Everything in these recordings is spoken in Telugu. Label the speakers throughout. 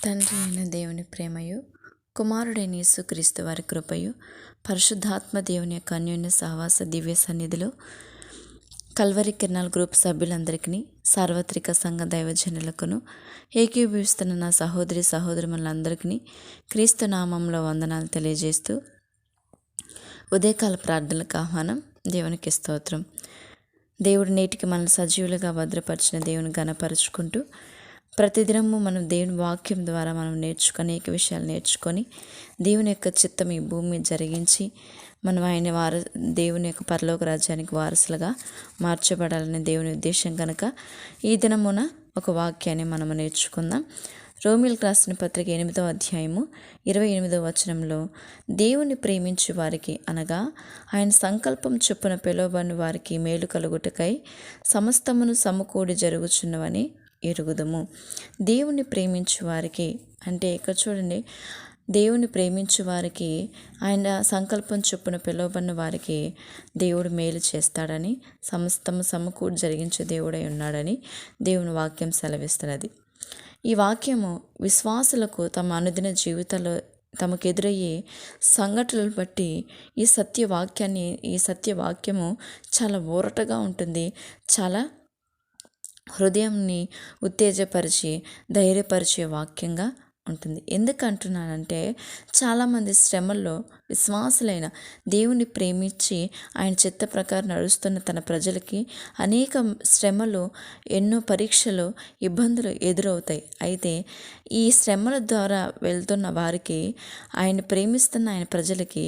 Speaker 1: తండ్రి అయిన దేవుని ప్రేమయు, కుమారుడైన యేసుక్రీస్తు వారి కృపయు, పరిశుద్ధాత్మ దేవుని యొక్క అన్యోన్య సహవాస దివ్య సన్నిధిలో కల్వరి కిరణాల గ్రూప్ సభ్యులందరికీ, సార్వత్రిక సంఘ దైవజనులకును, ఏకీభవిస్తున్న నా సహోదరి సహోదరులందరికీ క్రీస్తు నామంలో వందనాలు తెలియజేస్తూ ఉదయకాల ప్రార్థనలకు ఆహ్వానం. దేవునికి స్తోత్రం. దేవుడు నేటికి మనల్ని సజీవులుగా భద్రపరిచిన దేవుని గణపరుచుకుంటూ ప్రతిదినము మనం దేవుని వాక్యం ద్వారా మనం అనేక విషయాలు నేర్చుకొని దేవుని యొక్క చిత్తం ఈ భూమి జరిగించి మనం దేవుని యొక్క పరలోక రాజ్యానికి వారసులుగా మార్చబడాలని దేవుని ఉద్దేశం కనుక ఈ దినమున ఒక వాక్యాన్ని మనము నేర్చుకుందాం. రోమిలకు రాసిన పత్రిక 8వ అధ్యాయము 28వ వచనంలో, దేవుని ప్రేమించు వారికి అనగా ఆయన సంకల్పం చొప్పున పిలువబడిన వారికి మేలు కలుగుటకై సమస్తమును సమకూడి జరుగుచున్నవని ఎరుగుదుము. దేవుని ప్రేమించు వారికి అంటే ఇక్కడ చూడండి, దేవుని ప్రేమించు వారికి ఆయన సంకల్పం చొప్పున పిలువబడిన వారికి దేవుడు మేలు చేస్తాడని, సమస్తము సమకూడి జరిగించే దేవుడై ఉన్నాడని దేవుని వాక్యం సెలవిస్తున్నది. ఈ వాక్యము విశ్వాసులకు తమ అనుదిన జీవితంలో తమకు ఎదురయ్యే సంఘటనలు బట్టి ఈ సత్యవాక్యము చాలా ఊరటగా ఉంటుంది. చాలా హృదయంని ఉత్తేజపరిచి ధైర్యపరిచే వాక్యంగా ఉంటుంది. ఎందుకంటున్నానంటే చాలామంది శ్రమల్లో విశ్వాసులైన దేవుని ప్రేమించి ఆయన చిత్త ప్రకారం నడుస్తున్న తన ప్రజలకి అనేక శ్రమలు, ఎన్నో పరీక్షలు, ఇబ్బందులు ఎదురవుతాయి. అయితే ఈ శ్రమల ద్వారా వెళ్తున్న వారికి, ఆయన ప్రేమిస్తున్న ఆయన ప్రజలకి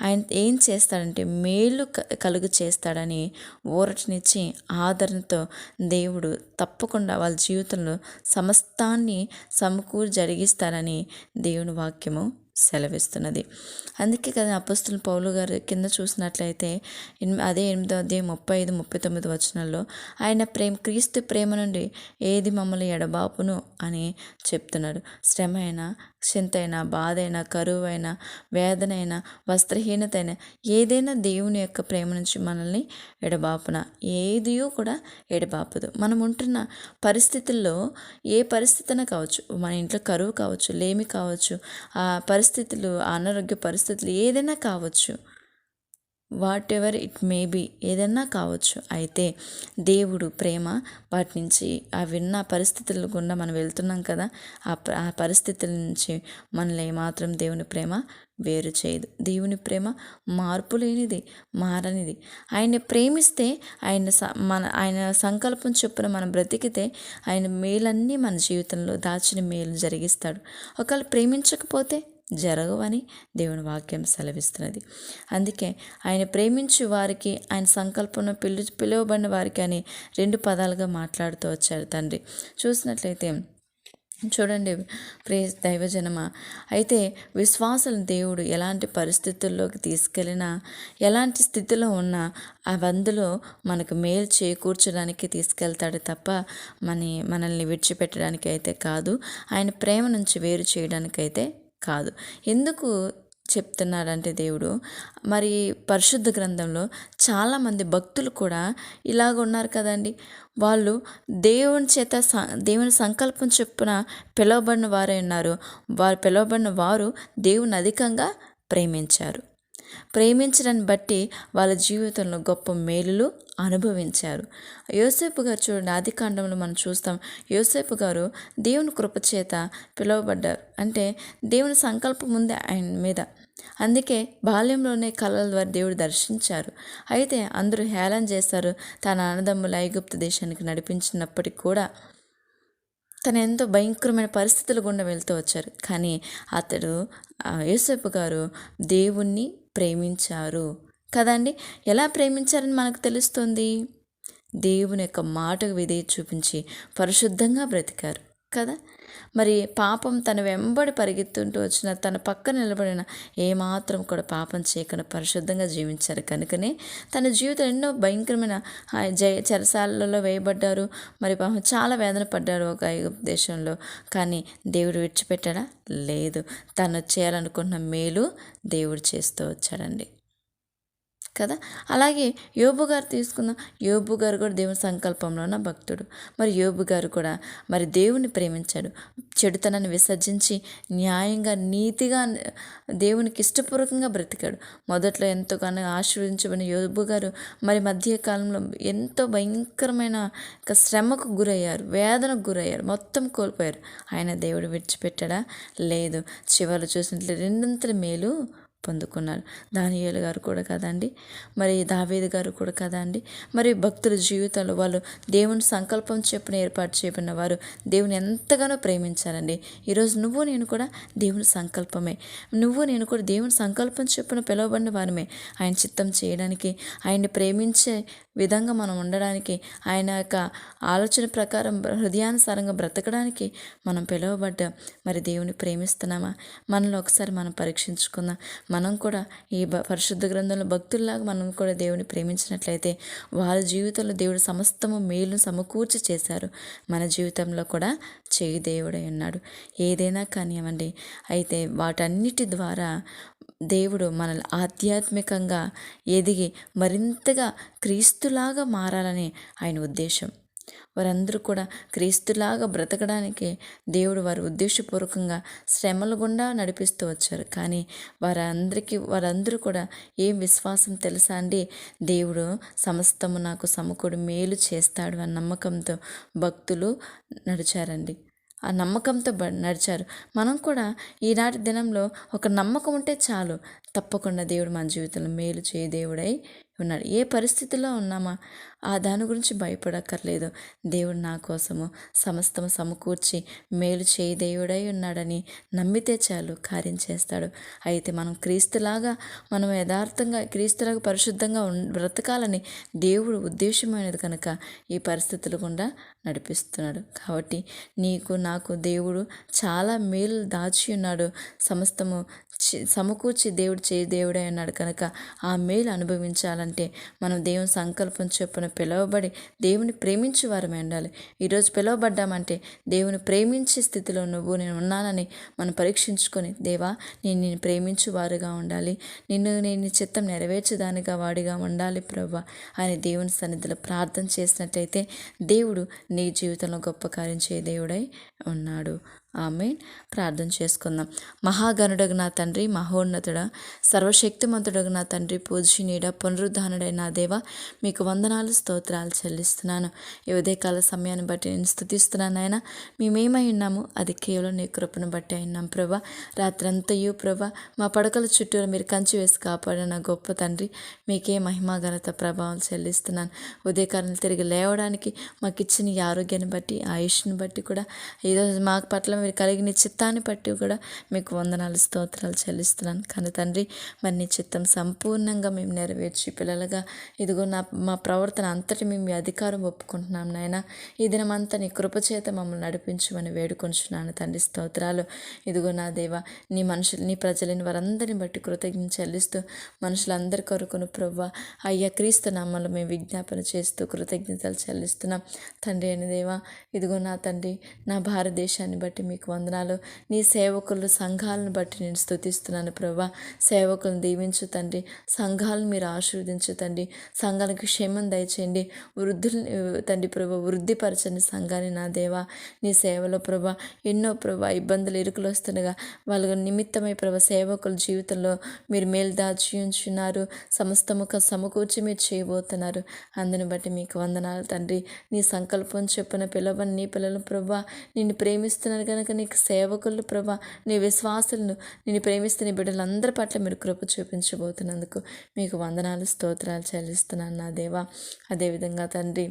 Speaker 1: ఆయన ఏం చేస్తాడంటే మేలు కలుగు చేస్తాడని ఊరటనిచ్చి ఆదరణతో దేవుడు తప్పకుండా వాళ్ళ జీవితంలో సమస్తాన్ని సమకూరి జరిగిస్తారని దేవుని వాక్యము సెలవిస్తున్నది. అందుకే కదా అపోస్తలుడు పౌలు గారు కింద చూసినట్లయితే అదే 8వ అధ్యాయం 35-39 వచనాల్లో ఆయన క్రీస్తు ప్రేమ నుండి ఏది మమ్మల్ని ఎడబాపును అని చెప్తున్నాడు. శ్రమ అయినా, చింతైనా, బాధ అయినా, కరువు అయినా, వేదన అయినా, వస్త్రహీనత అయినా ఏదైనా దేవుని యొక్క ప్రేమ నుంచి మనల్ని ఎడబాపున ఏదియో కూడా ఎడబాపదు. మనం ఉంటున్న పరిస్థితుల్లో ఏ పరిస్థితిన కావచ్చు, మన ఇంట్లో కరువు కావచ్చు, లేమి కావచ్చు, ఆ పరిస్థితులు, అనారోగ్య పరిస్థితులు ఏదైనా కావచ్చు, whatever it may be, ఏదైనా కావచ్చు. అయితే దేవుడు ప్రేమ వాటి నుంచి విన్న పరిస్థితుల గుండా మనం వెళ్తున్నాం కదా, ఆ పరిస్థితుల నుంచి మనల్ని ఏమాత్రం దేవుని ప్రేమ వేరు చేయదు. దేవుని ప్రేమ మార్పు లేనిది, మారనిది. ఆయన ప్రేమిస్తే ఆయన సంకల్పం చొప్పున మనం బ్రతికితే ఆయన మేలన్నీ మన జీవితంలో దాచిన మేలు జరిగిస్తాడు. ఒకవేళ ప్రేమించకపోతే జరగవని దేవుని వాక్యం సెలవిస్తున్నది. అందుకే ఆయన ప్రేమించు వారికి, ఆయన సంకల్పంలో పిలువబడిన వారికి అని 2 పదాలుగా మాట్లాడుతూ వచ్చారు తండ్రి. చూసినట్లయితే చూడండి దైవజనమా, అయితే విశ్వాసులను దేవుడు ఎలాంటి పరిస్థితుల్లోకి తీసుకెళ్ళినా, ఎలాంటి స్థితిలో ఉన్నా అందులో మనకు మేలు చేకూర్చడానికి తీసుకెళ్తాడు తప్ప మనల్ని విడిచిపెట్టడానికి అయితే కాదు. ఆయన ప్రేమ నుంచి వేరు చేయడానికైతే కాదు. ఎందుకు చెప్తున్నాడంటే దేవుడు, మరి పరిశుద్ధ గ్రంథంలో చాలామంది భక్తులు కూడా ఇలాగ ఉన్నారు కదండి. వాళ్ళు దేవుని సంకల్పం చొప్పున పిలువబడిన వారే ఉన్నారు. పిలువబడిన వారు దేవుని అధికంగా ప్రేమించారు. ప్రేమించడాన్ని బట్టి వాళ్ళ జీవితంలో గొప్ప మేలులు అనుభవించారు. యోసేపు గారు చూడండి, ఆదికాండంలో మనం చూస్తాం. యోసేపు గారు దేవుని కృపచేత పిలువబడ్డారు. అంటే దేవుని సంకల్పం ఉంది ఆయన మీద. అందుకే బాల్యంలోనే కళల ద్వారా దేవుడు దర్శించారు. అయితే అందరూ హేళన చేశారు. తన అన్నదమ్ముల ఐగుప్తు దేశానికి నడిపించినప్పటికీ కూడా తను ఎంతో భయంకరమైన పరిస్థితుల గుండా వెళ్తూ వచ్చారు. కానీ యోసేపు గారు దేవుణ్ణి ప్రేమించారు కదండి. ఎలా ప్రేమించారని మనకు తెలుస్తుంది. దేవుని యొక్క మాటకు విధేయత చూపించి పరిశుద్ధంగా బ్రతికారు కదా. మరి పాపం తన వెంబడి పరిగెత్తుంటూ వచ్చిన తన పక్కన నిలబడిన ఏమాత్రం కూడా పాపం చేయకుండా పరిశుద్ధంగా జీవించారు. కనుకనే తన జీవితం ఎన్నో భయంకరమైన చెరసాలలో వేయబడ్డారు. మరి పాపం చాలా వేదన పడ్డారు ఒక ఐగుప్తు దేశంలో. కానీ దేవుడు విడిచిపెట్టాడా? లేదు. తను చేయాలనుకున్న మేలు దేవుడు చేస్తూ వచ్చాడండి. కదా. అలాగే యోబు గారు తీసుకుందాం. యోబు గారు కూడా దేవుని సంకల్పంలో ఉన్న భక్తుడు. మరి యోబు గారు కూడా మరి దేవుని ప్రేమించాడు. చెడుతనాన్ని విసర్జించి న్యాయంగా నీతిగా దేవునికి ఇష్టపూర్వకంగా బ్రతికాడు. మొదట్లో ఎంతగానో ఆశీర్వదించబడిన యోబు గారు మరి మధ్యకాలంలో ఎంతో భయంకరమైన శ్రమకు గురయ్యారు, వేదనకు గురయ్యారు, మొత్తం కోల్పోయారు. ఆయన దేవుడు విడిచిపెట్టాడా? లేదు. చివరి చూసినట్లు రెండంతల మేలు పొందుకున్నారు. దానియేలు గారు కూడా కదండి, మరి దావీదు గారు కూడా కదండి. మరి భక్తుల జీవితంలో వాళ్ళు దేవుని సంకల్పం చొప్పున ఏర్పాటు చేయబడిన వారు దేవుని ఎంతగానో ప్రేమించారండి. ఈరోజు నువ్వు నేను కూడా దేవుని సంకల్పమే. నువ్వు నేను కూడా దేవుని సంకల్పం చొప్పున పిలువబడిన వారమే. ఆయన చిత్తం చేయడానికి, ఆయన్ని ప్రేమించే విధంగా మనం ఉండడానికి, ఆయన యొక్క ఆలోచన ప్రకారం హృదయానుసారంగా బ్రతకడానికి మనం పిలువబడ్డాం. మరి దేవుని ప్రేమిస్తున్నామా? మనలో ఒకసారి మనం పరీక్షించుకుందాం. మనం కూడా ఈ పరిశుద్ధ గ్రంథంలో భక్తుల్లాగా మనం కూడా దేవుని ప్రేమించినట్లయితే వారి జీవితంలో దేవుడు సమస్తము మేలును సమకూర్చి చేశారు. మన జీవితంలో కూడా చేయి దేవుడై ఉన్నాడు. ఏదైనా కానివ్వండి. అయితే వాటన్నిటి ద్వారా దేవుడు మనల్ని ఆధ్యాత్మికంగా ఎదిగి మరింతగా క్రీస్తులాగా మారాలని ఆయన ఉద్దేశం. వారందరూ కూడా క్రీస్తులాగా బ్రతకడానికి దేవుడు వారు ఉద్దేశపూర్వకంగా శ్రమల గుండా నడిపిస్తూ వచ్చారు. కానీ వారందరూ కూడా ఏం విశ్వాసం తెలుసా అండి? దేవుడు సమస్తము నాకు సమకూడి మేలు చేస్తాడు అన్న నమ్మకంతో భక్తులు నడిచారండి. ఆ నమ్మకంతో నడిచారు. మనం కూడా ఈనాటి దినంలో ఒక నమ్మకం ఉంటే చాలు, తప్పకుండా దేవుడు మన జీవితంలో మేలు చేయ దేవుడై ఉన్నాడు. ఏ పరిస్థితిలో ఉన్నామా దాని గురించి భయపడక్కర్లేదు. దేవుడు నా కోసము సమస్తము సమకూర్చి మేలు చేయి దేవుడై ఉన్నాడని నమ్మితే చాలు, కార్యం చేస్తాడు. అయితే మనం క్రీస్తులాగా, మనం యథార్థంగా క్రీస్తులాగా పరిశుద్ధంగా బ్రతకాలని దేవుడు ఉద్దేశమైనది కనుక ఈ పరిస్థితులు గుండా నడిపిస్తున్నాడు. కాబట్టి నీకు నాకు దేవుడు చాలా మేలు దాచి ఉన్నాడు. సమస్తము సమకూర్చి దేవుడు చేయి దేవుడే అన్నాడు కనుక ఆ మేలు అనుభవించాలంటే మనం దేవుని సంకల్పం చొప్పున పిలువబడి దేవుని ప్రేమించే వారమే ఉండాలి. ఈరోజు పిలువబడ్డామంటే దేవుని ప్రేమించే స్థితిలో నువ్వు నేను ఉన్నానని మనం పరీక్షించుకొని, దేవా నేను ప్రేమించు వారుగా ఉండాలి, నేను చిత్తం నెరవేర్చేదానిగా వాడిగా ఉండాలి ప్రభువా అని దేవుని సన్నిధిలో ప్రార్థన చేసినట్లయితే దేవుడు నీ జీవితంలో గొప్ప కార్యం చేయ దేవుడై ఉన్నాడు. ఆమేన్. ప్రార్థన చేసుకుందాం. మహాగణుడగు నా తండ్రి, మహోన్నతుడా, సర్వశక్తిమంతుడగు నా తండ్రి, పూజనీయుడ, పునరుద్ధానుడైన నా దేవ, మీకు వందనాలు స్తోత్రాలు చెల్లిస్తున్నాను. ఈ ఉదయకాల సమయాన్ని బట్టి నేను స్తుతిస్తున్నాను. ఆయన మేమేమై ఉన్నాము అది కేవలం నీ కృపను బట్టి అయినాం ప్రభా. రాత్రంతయు ప్రభా మా పడకల చుట్టూరు మీరు కంచి వేసి కాపాడిన గొప్ప తండ్రి, మీకే మహిమా ఘనత ప్రభావం చెల్లిస్తున్నాను. ఉదయకాలం తిరిగి లేవడానికి మాకు ఇచ్చిన ఈ ఆరోగ్యాన్ని బట్టి, ఆయుష్ని బట్టి కూడా, ఈరోజు మా పట్ల మీరు కలిగిన చిత్తాన్ని బట్టి కూడా మీకు వందనాలు స్తోత్రాలు చెల్లిస్తున్నాను. కానీ తండ్రి, మరి నీ చిత్తం సంపూర్ణంగా మేము నెరవేర్చి పిల్లలుగా ఇదిగో మా ప్రవర్తన అంతటి మేము మీ అధికారం ఒప్పుకుంటున్నాం నాయన. ఈ దినమంతా నీ కృపచేత మమ్మల్ని నడిపించమని వేడుకొంచున్నాను తండ్రి. స్తోత్రాలు. ఇదిగో నా దేవ, నీ ప్రజలని వారందరిని బట్టి కృతజ్ఞత చెల్లిస్తూ మనుషులందరి కొరకును ప్రవ్వా అయ్యా క్రీస్తు నామములో మేము విజ్ఞాపన చేస్తూ కృతజ్ఞతలు చెల్లిస్తున్నాం తండ్రి. అని దేవా, ఇదిగో నా తండ్రి, నా భారతదేశాన్ని బట్టి మీకు వందనాలు. నీ సేవకులు సంఘాలను బట్టి నేను స్తుతిస్తున్నాను ప్రభా. సేవకులను దీవించు తండ్రి, సంఘాలను మీరు ఆశీర్వదించు తండ్రి, సంఘాలకు క్షేమం దయచేయండి. వృద్ధుల్ని తండ్రి ప్రభా వృద్ధిపరచండి సంఘాన్ని నా దేవా. నీ సేవలో ప్రభా ఎన్నో ప్రభా ఇబ్బందులు ఇరుకులు వస్తుండగా వాళ్ళ నిమిత్తమై ప్రభా సేవకుల జీవితంలో మీరు మేలు దాచి ఉంచున్నారు. సమస్తముఖ సమకూర్చి మీరు చేయబోతున్నారు. అందుని బట్టి మీకు వందనాలు తండ్రి. నీ సంకల్పం చెప్పిన పిల్లవని నీ పిల్లలు ప్రభా నిన్ను ప్రేమిస్తున్నారు కనుక నీకు సేవకులు ప్రభా, నీ విశ్వాసులను, నిన్ను ప్రేమిస్తున్న బిడ్డలందరి పట్ల మీరు కృప చూపించబోతున్నందుకు మీకు వందనాలు స్తోత్రాలు చెల్లిస్తున్నాను నా దేవా. అదేవిధంగా తండ్రి,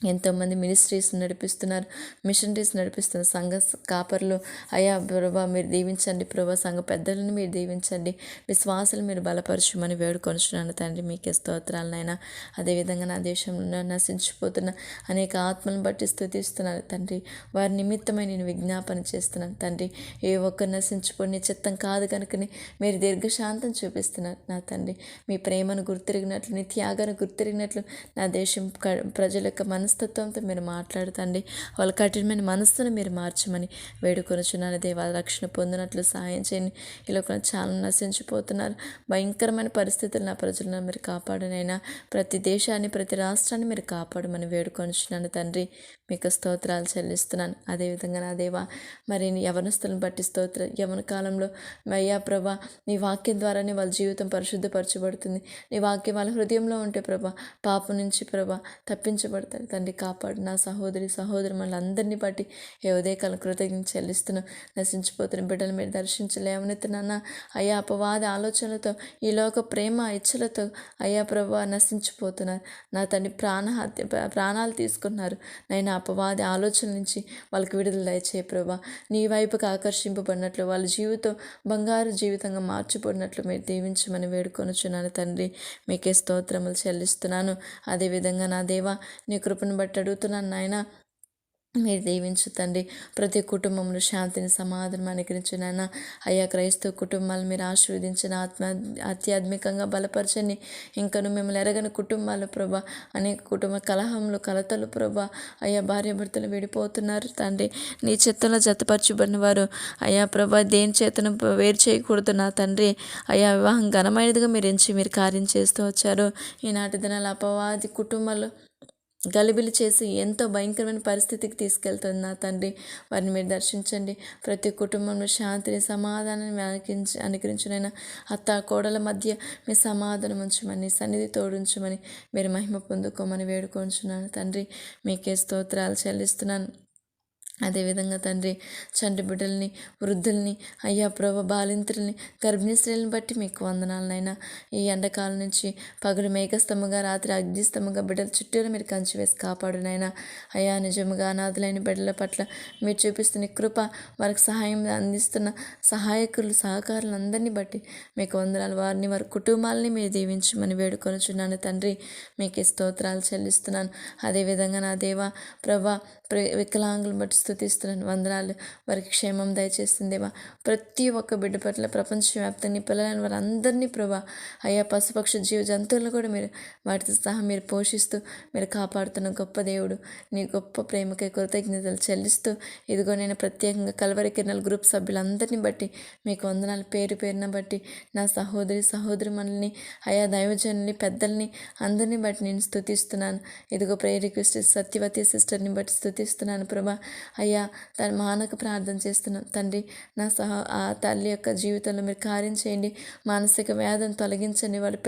Speaker 1: ఎంతోమంది మినిస్ట్రీస్ నడిపిస్తున్నారు, మిషనరీస్ నడిపిస్తున్నారు, సంఘ కాపర్లు అయ్యా ప్రభా మీరు దీవించండి ప్రభా. సంఘ పెద్దలను మీరు దీవించండి, విశ్వాసాలు మీరు బలపరచుమని వేడుకొనుచున్నాను తండ్రి. మీకే స్తోత్రాలనైనా. అదేవిధంగా నా దేశంలో నశించిపోతున్న అనేక ఆత్మలను బట్టి స్తుతిస్తున్నాను తండ్రి. వారి నిమిత్తమై నేను విజ్ఞాపన చేస్తున్నాను తండ్రి. ఏ ఒక్కరు నశించిపోయి చిత్తం కాదు కనుకని మీరు దీర్ఘశాంతం చూపిస్తున్నారు నా తండ్రి. మీ ప్రేమను గుర్తిరిగినట్లు, నీ త్యాగాన్ని గుర్తిరిగినట్లు నా దేశం ప్రజల యొక్క మనసు మనస్తత్వంతో మీరు మాట్లాడుతండి. వాళ్ళ కఠినమైన మనస్సును మీరు మార్చమని వేడుకొనుచున్నాను దేవా. రక్షణ పొందినట్లు సహాయం చేయండి. ఈ లోకంలో చాలా నశించిపోతున్నారు. భయంకరమైన పరిస్థితులు నా ప్రజలను మీరు కాపాడనైనా ప్రతి దేశాన్ని ప్రతి రాష్ట్రాన్ని మీరు కాపాడమని వేడుకొనుచున్నాను తండ్రి. మీకు స్తోత్రాలు చెల్లిస్తున్నాను. అదేవిధంగా నా దేవా మరి యవనస్తులను బట్టి యవన కాలంలో అయ్యా ప్రభా నీ వాక్యం ద్వారానే వాళ్ళ జీవితం పరిశుద్ధపరచబడుతుంది. నీ వాక్యం వాళ్ళ హృదయంలో ఉంటే ప్రభా పాపం నుంచి ప్రభా తప్పించబడతారు తండ్రి. కాపాడు నా సహోదరి మనందరినీ బట్టి ఏ ఉదయకాలం కృతజ్ఞత చెల్లిస్తున్నాం. నశించిపోతున్న బిడ్డలు మీరు దర్శించలేవనెత్తునన్నా అయ్యా అపవాద ఆలోచనలతో ఈ లోక ప్రేమ ఇచ్చలతో అయ్యా ప్రభా నశించిపోతున్నారు. నా తండ్రి ప్రాణాలు తీసుకున్నారు. నైనా అపవాది ఆలోచన నుంచి వాళ్ళకి విడుదల దయచేయ ప్రభా. నీ వైపుకి ఆకర్షింపబడినట్లు వాళ్ళ జీవితం బంగారు జీవితంగా మార్చబడినట్లు మీరు దీవించమని వేడుకొనుచున్నాను తండ్రి. మీకే స్తోత్రములు చెల్లిస్తున్నాను. అదేవిధంగా నా దేవా నీ కృపను బట్టి అడుగుతున్నాను నాయన, మీరు దీవించు తండ్రి. ప్రతి కుటుంబంలో శాంతిని సమాధానం అనుగ్రహించిన అయ్యా క్రైస్తవ కుటుంబాలు మీరు ఆశీర్వదించిన ఆధ్యాత్మికంగా బలపరచండి. ఇంకను మిమ్మల్ని ఎరగని కుటుంబాలు ప్రభా, అనేక కుటుంబ కలహంలో కలతలు ప్రభా, అయ్యా భార్యాభర్తలు విడిపోతున్నారు తండ్రి. నీ చిత్తంలో జతపరచబడిన వారు అయ్యా ప్రభా దేని చేతను వేరు చేయకూడదు నా తండ్రి. అయ్యా వివాహం ఘనమైనదిగా మీరు ఎంచి మీరు కార్యం చేస్తూ వచ్చారు. ఈనాటి దినాల అపవాది కుటుంబాలు గలిబిలి చేసి ఎంతో భయంకరమైన పరిస్థితికి తీసుకెళ్తుంది నా తండ్రి. వారిని మీరు దర్శించండి. ప్రతి కుటుంబంలో శాంతిని సమాధానాన్ని అనుగ్రహించునైనా అత్త కోడల మధ్య మీ సమాధానం ఉంచమని సన్నిధి తోడుంచమని మీరు మహిమ పొందుకోమని వేడుకొంచున్నాను తండ్రి. మీకే స్తోత్రాలు చెల్లిస్తున్నాను. అదేవిధంగా తండ్రి చంటి బిడ్డల్ని వృద్ధుల్ని అయ్యా ప్రభా బాలింత్రుల్ని గర్భిణీ స్త్రీలను బట్టి మీకు వందనాలనైనా. ఈ ఎండాకాలం నుంచి పగలు మేఘస్తంభంగా రాత్రి అగ్నిస్తంభంగా బిడ్డల చుట్టూరు మీరు కంచి వేసి కాపాడునైనా. అయ్యా నిజముగా అనాథులైన బిడ్డల పట్ల మీరు చూపిస్తున్న కృప, వారికి సహాయం అందిస్తున్న సహాయకులు సహకారులు అందరినీ బట్టి మీకు వందనాలు. వారిని వారి కుటుంబాలని మీరు దీవించమని వేడుకొనుచున్నాను తండ్రి. మీకు స్తోత్రాలు చెల్లిస్తున్నాను. అదేవిధంగా నా దేవా ప్రభా వికలాంగులను బట్టి స్తుతిస్తున్నాను. వందనాలు. వారికి క్షేమం దయచేస్తుందేవా. ప్రతి ఒక్క బిడ్డ పట్ల ప్రపంచవ్యాప్తంగా పిల్లలైన వారందరినీ ప్రభా అయ్యా పశుపక్ష జీవ జంతువులను కూడా మీరు వాటితో సహా మీరు పోషిస్తూ మీరు కాపాడుతున్న గొప్ప దేవుడు. నీ గొప్ప ప్రేమకై కృతజ్ఞతలు చెల్లిస్తూ ఇదిగో నేను ప్రత్యేకంగా కల్వరి కిరణాల గ్రూప్ సభ్యులందరినీ బట్టి మీకు వందనాలు. పేరు పేరున బట్టి నా సహోదరి మనల్ని అయా దైవజనుల్ని పెద్దల్ని అందరినీ బట్టి నేను స్తుతిస్తున్నాను. ఇదిగో ప్రేయర్ రిక్వెస్ట్ సత్యవతి సిస్టర్ని బట్టి స్తుతిస్తున్నాను ప్రభా. అయ్యా తను మానక ప్రార్థన చేస్తున్నాం తండ్రి. నా ఆ తల్లి యొక్క జీవితంలో మీరు కార్యం చేయండి. మానసిక వ్యాధిని తొలగించండి. వాడి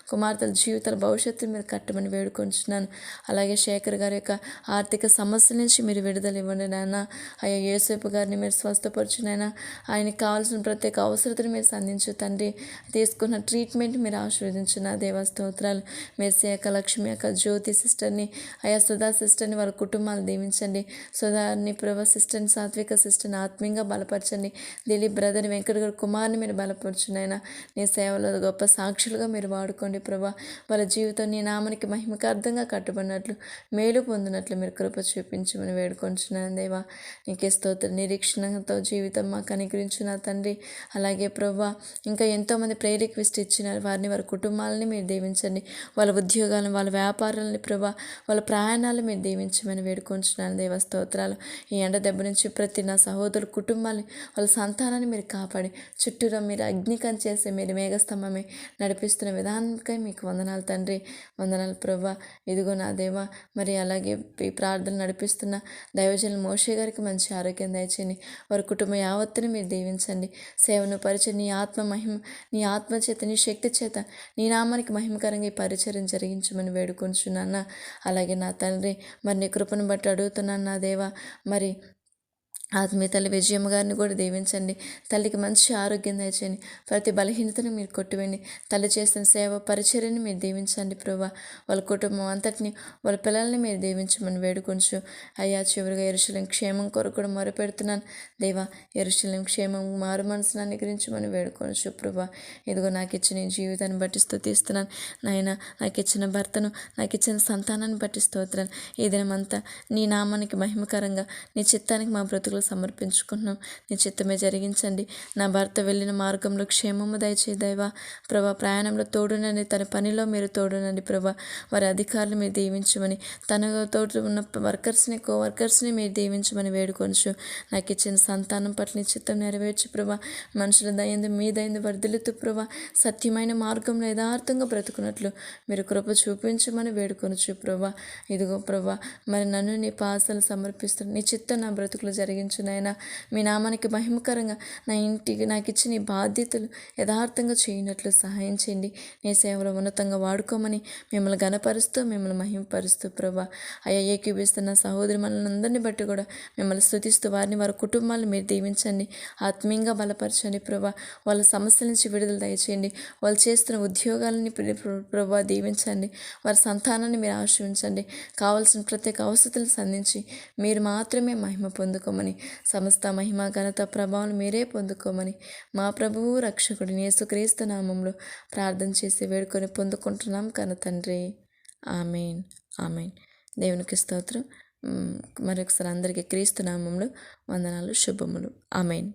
Speaker 1: కుమార్తెల జీవితాల భవిష్యత్తు మీరు కట్టమని వేడుకొంచున్నాను. అలాగే శేఖర్ గారి యొక్క ఆర్థిక సమస్యల నుంచి మీరు విడుదల ఇవ్వండి నాన్న. అయ్యా యేసేపు గారిని మీరు స్వస్థపరచునైనా. ఆయనకి కావాల్సిన ప్రత్యేక అవసరతను మీరు సంధించు తండ్రి. తీసుకున్న ట్రీట్మెంట్ మీరు ఆశీర్వదించిన దేవా స్తోత్రాలు. మీరు శేఖ లక్ష్మి యొక్క జ్యోతి సిస్టర్ని అయ్యా సుధా సిస్టర్ని వారి కుటుంబాలు దీవించండి. సుధాని ప్రభా సిస్టర్ని సాత్విక సిస్టర్ని ఆత్మీయంగా బలపరచండి. దిలీప్ బ్రదర్ని వెంకట గారి కుమార్ని మీరు బలపరచునైనా. నీ సేవలో గొప్ప సాక్షులుగా మీరు వాడుకోండి ప్రభా. వాళ్ళ జీవితం నీ నామానికి మహిమకార్థంగా కట్టుబడినట్లు మేలు పొందినట్లు మీరు కృప చూపించమని వేడుకొంచున్నాను దేవా. నీకే స్తోత్రం. నిరీక్షణతో జీవితం మాకు అనుగ్రహించిన తండ్రి. అలాగే ప్రభా ఇంకా ఎంతోమంది ప్రేయర్ రిక్వెస్ట్ ఇచ్చినారు. వారిని వారి కుటుంబాలని మీరు దీవించండి. వాళ్ళ ఉద్యోగాలను వాళ్ళ వ్యాపారాలని ప్రభా వాళ్ళ ప్రయాణాలు మీరు దీవించమని వేడుకొంచున్నాను దేవ స్తోత్రాలు. ఈ ఎండ దెబ్బ నుంచి ప్రతి నా సహోదరు కుటుంబాన్ని వాళ్ళ సంతానాన్ని మీరు కాపాడి చుట్టూరా మీరు అగ్నికం చేసి మీరు మేఘస్తంభమే నడిపిస్తున్న విధానానికై మీకు వందనాలు తండ్రి. వందనాలు ప్రభా. ఇదిగో నా దేవా మరి అలాగే ఈ ప్రార్థన నడిపిస్తున్న దైవజనులు మోషే గారికి మంచి ఆరోగ్యం దయచేయండి. వారి కుటుంబ యావత్తుని మీరు దీవించండి. సేవను పరిచయం నీ ఆత్మ మహిమ నీ ఆత్మ చేత నీ శక్తి చేత నీ నామానికి మహిమకరంగా ఈ పరిచయం జరిగించమని వేడుకొంచున్నాను. అలాగే నా తండ్రి మరి నీ కృపను బట్టి అడుగుతున్నాను నా దేవా. మరి ఆత్మీయ తల్లి విజయమ్మ గారిని కూడా దీవించండి. తల్లికి మంచి ఆరోగ్యం దయచేయండి. ప్రతి బలహీనతను మీరు కొట్టివేయండి. తల్లి చేసిన సేవ పరిచర్యని మీరు దీవించండి ప్రభా. వాళ్ళ కుటుంబం అంతటిని వాళ్ళ పిల్లల్ని మీరు దీవించమని వేడుకొంచు అయ్యా. చివరిగా యెరూషలేము క్షేమం కొరకు కూడా మొరపెడుతున్నాను దేవా. యెరూషలేము క్షేమం మారు మనసును అనుగ్రహించమని వేడుకొంచు ప్రభా. ఇదిగో నాకు ఇచ్చిన ఈ జీవితాన్ని బట్టి స్తుతిస్తున్నాను నాయన. నాకు ఇచ్చిన భర్తను నాకు ఇచ్చిన సంతానాన్ని బట్టి స్తోత్రాలు. ఈ దినమంతా నీ నామానికి మహిమకరంగా నీ చిత్తానికి మా బ్రతుకులు పాదాలు సమర్పించుకుంటున్నాం. నీ చిత్తమే జరిగించండి. నా భర్త వెళ్ళిన మార్గంలో క్షేమము దయచే దైవా. ప్రభా ప్రయాణంలో తోడునండి, తన పనిలో మీరు తోడునండి ప్రభా. వారి అధికారులు మీరు దీవించమని, తనతో ఉన్న వర్కర్స్ని కోవర్కర్స్ని మీరు దీవించమని వేడుకొంచు. నాకు ఇచ్చిన సంతానం పట్ల నీ చిత్తం నెరవేర్చు ప్రభా. మనుషుల దయందు మీ దయందు వర్ధిల్లుతూ ప్రభా, సత్యమైన మార్గంలో యథార్థంగా బ్రతుకున్నట్లు మీరు కృప చూపించమని వేడుకొనొచ్చు ప్రభా. ఇదిగో ప్రభా, మరి నన్ను నీ పాదాలు సమర్పిస్తున్నాను. నీ చిత్తం నా బ్రతుకులు జరిగించునైనా. మీ నామానికి మహిమకరంగా నా ఇంటికి నాకు ఇచ్చిన ఈ బాధ్యతలు యథార్థంగా చేయనట్లు సహాయం చేయండి. నీ సేవలో ఉన్నతంగా వాడుకోమని మిమ్మల్ని ఘనపరుస్తూ మిమ్మల్ని మహిమపరుస్తూ ప్రభా. అయ్యా ఏకీభిస్తున్న సహోదరి మనల్ని బట్టి కూడా మిమ్మల్ని స్తుతిస్తూ వారిని వారి కుటుంబాలను మీరు దీవించండి, ఆత్మీయంగా బలపరచండి ప్రభా. వాళ్ళ సమస్యల నుంచి విడుదల దయచేయండి. వాళ్ళు చేస్తున్న ఉద్యోగాలని ప్రభా దీవించండి. వారి సంతానాన్ని మీరు ఆశ్రయించండి. కావలసిన ప్రత్యేక అవసరాలను సంధించి మీరు మాత్రమే మహిమ పొందుకోమని, సమస్త మహిమ ఘనత ప్రభావం మీరే పొందుకోమని మా ప్రభువు రక్షకుడు యేసుక్రీస్తు నామంలో ప్రార్థన చేసి వేడుకొని పొందుకుంటున్నాం కన్న తండ్రి. Amen, amen. దేవునికి స్తోత్రం. మరొకసారి అందరికీ క్రీస్తు నామంలో వందనాలు, శుభములు. ఆమెన్.